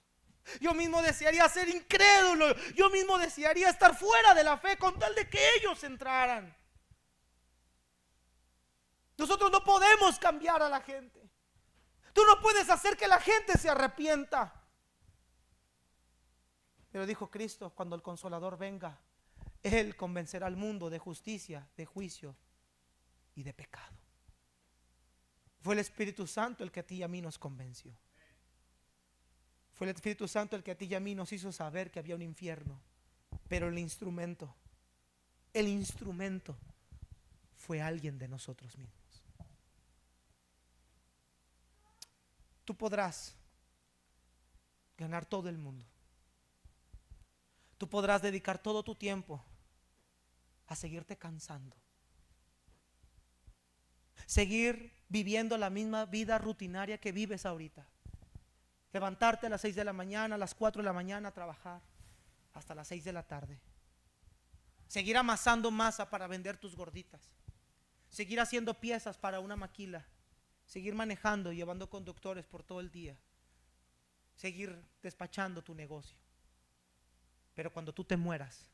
Yo mismo desearía ser incrédulo. Yo mismo desearía estar fuera de la fe con tal de que ellos entraran. Nosotros no podemos cambiar a la gente. Tú no puedes hacer que la gente se arrepienta. Pero dijo Cristo: cuando el Consolador venga, Él convencerá al mundo de justicia, de juicio y de pecado. Fue el Espíritu Santo el que a ti y a mí nos convenció. Fue el Espíritu Santo el que a ti y a mí nos hizo saber que había un infierno. Pero el instrumento fue alguien de nosotros mismos. Tú podrás ganar todo el mundo. Tú podrás dedicar todo tu tiempo a seguirte cansando. Seguir viviendo la misma vida rutinaria que vives ahorita. Levantarte a las 6 de la mañana, a las 4 de la mañana a trabajar hasta las 6 de la tarde. Seguir amasando masa para vender tus gorditas. Seguir haciendo piezas para una maquila. Seguir manejando y llevando conductores por todo el día. Seguir despachando tu negocio. Pero cuando tú te mueras,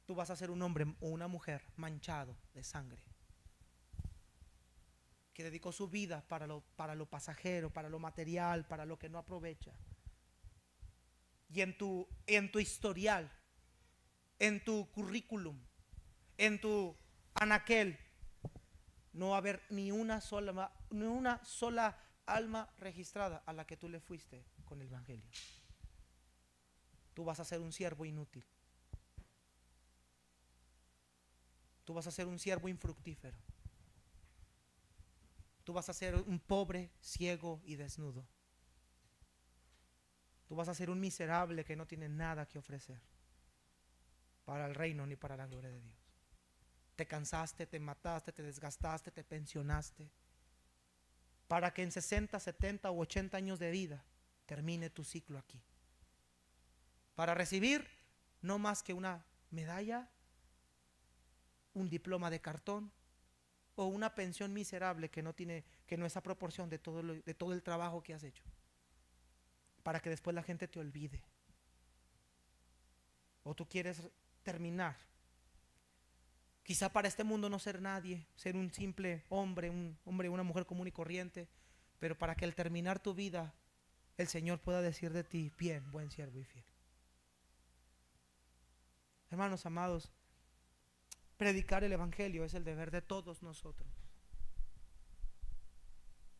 tú vas a ser un hombre o una mujer manchado de sangre, que dedicó su vida para lo pasajero, para lo material, para lo que no aprovecha. Y en tu historial, en tu currículum, en tu anaquel, no va a haber ni una sola alma registrada a la que tú le fuiste con el evangelio. Tú vas a ser un siervo inútil. Tú vas a ser un siervo infructífero. Tú vas a ser un pobre, ciego y desnudo. Tú vas a ser un miserable que no tiene nada que ofrecer para el reino ni para la gloria de Dios. Te cansaste, te mataste, te desgastaste, te pensionaste para que en 60, 70 u 80 años de vida termine tu ciclo aquí, para recibir no más que una medalla, un diploma de cartón o una pensión miserable que no es a proporción de todo el trabajo que has hecho, para que después la gente te olvide. O tú quieres terminar, quizá para este mundo no ser nadie, ser un simple hombre, una mujer común y corriente, pero para que al terminar tu vida el Señor pueda decir de ti: bien, buen siervo y fiel. Hermanos amados, predicar el evangelio es el deber de todos nosotros.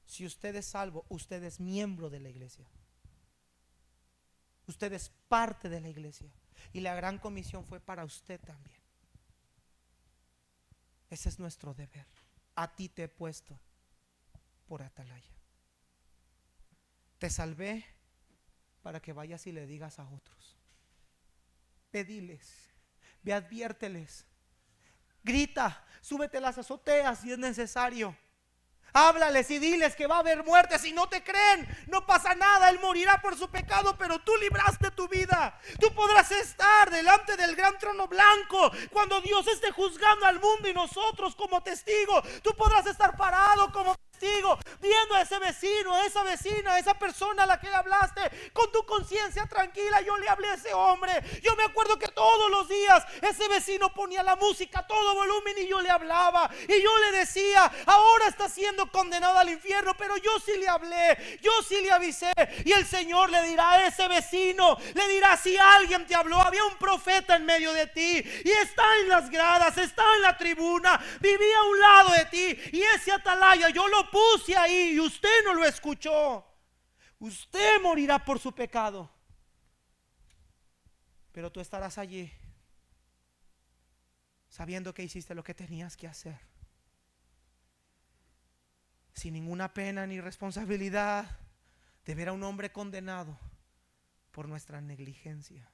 Si usted es salvo, usted es miembro de la iglesia. Usted es parte de la iglesia. Y la gran comisión fue para usted también. Ese es nuestro deber. A ti te he puesto por atalaya. Te salvé para que vayas y le digas a otros. Pediles, ve, adviérteles. Grita, súbete a las azoteas si es necesario. Háblales y diles que va a haber muerte. Si no te creen, no pasa nada. Él morirá por su pecado, pero tú libraste tu vida. Tú podrás estar delante del gran trono blanco cuando Dios esté juzgando al mundo y nosotros como testigos. Tú podrás estar parado como testigo, viendo a ese vecino, a esa vecina, a esa persona a la que le hablaste, con tu conciencia tranquila. Yo le hablé a ese hombre. Yo me acuerdo que todos los días ese vecino ponía la música a todo volumen y yo le hablaba y yo le decía: ahora está siendo condenado al infierno, pero yo sí le hablé, yo sí le avisé. Y el Señor le dirá a ese vecino, le dirá: si alguien te habló, había un profeta en medio de ti y está en las gradas, está en la tribuna, vivía a un lado de ti, y ese atalaya yo lo puse ahí y usted no lo escuchó. Usted morirá por su pecado, pero tú estarás allí sabiendo que hiciste lo que tenías que hacer, sin ninguna pena ni responsabilidad de ver a un hombre condenado por nuestra negligencia,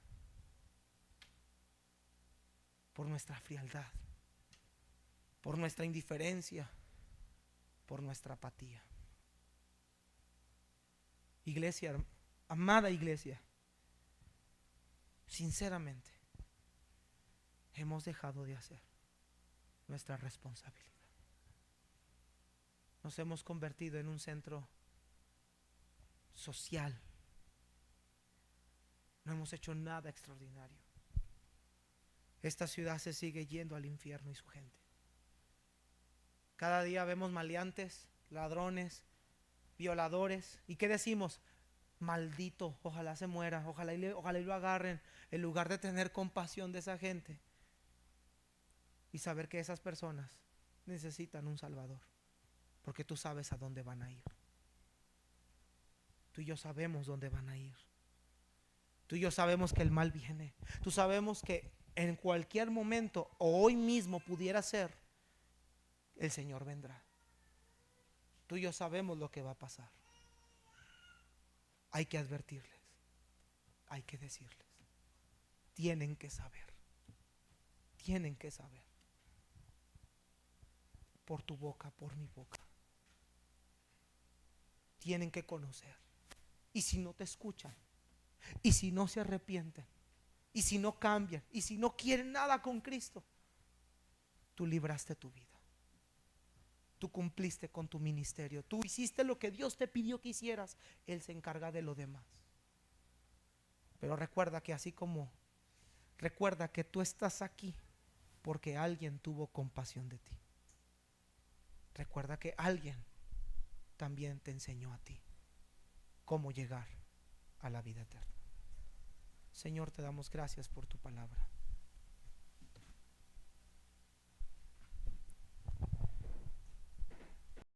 por nuestra frialdad, por nuestra indiferencia, por nuestra apatía. Iglesia, amada iglesia, sinceramente hemos dejado de hacer nuestra responsabilidad. Nos hemos convertido en un centro social. No hemos hecho nada extraordinario. Esta ciudad se sigue yendo al infierno y su gente. Cada día vemos maleantes, ladrones, violadores. ¿Y qué decimos? Maldito, ojalá se muera, ojalá y lo agarren, en lugar de tener compasión de esa gente y saber que esas personas necesitan un Salvador. Porque tú sabes a dónde van a ir. Tú y yo sabemos dónde van a ir. Tú y yo sabemos que el mal viene. Tú sabemos que en cualquier momento o hoy mismo pudiera ser, el Señor vendrá. Tú y yo sabemos lo que va a pasar. Hay que advertirles. Hay que decirles. Tienen que saber. Tienen que saber. por tu boca, por mi boca. Tienen que conocer. Y si no te escuchan, y si no se arrepienten, y si no cambian, y si no quieren nada con Cristo, tú libraste tu vida. Tú cumpliste con tu ministerio. Tú hiciste lo que Dios te pidió que hicieras. Él se encarga de lo demás. Pero recuerda que recuerda que tú estás aquí porque alguien tuvo compasión de ti. Recuerda que alguien también te enseñó a ti cómo llegar a la vida eterna. Señor, te damos gracias por tu palabra.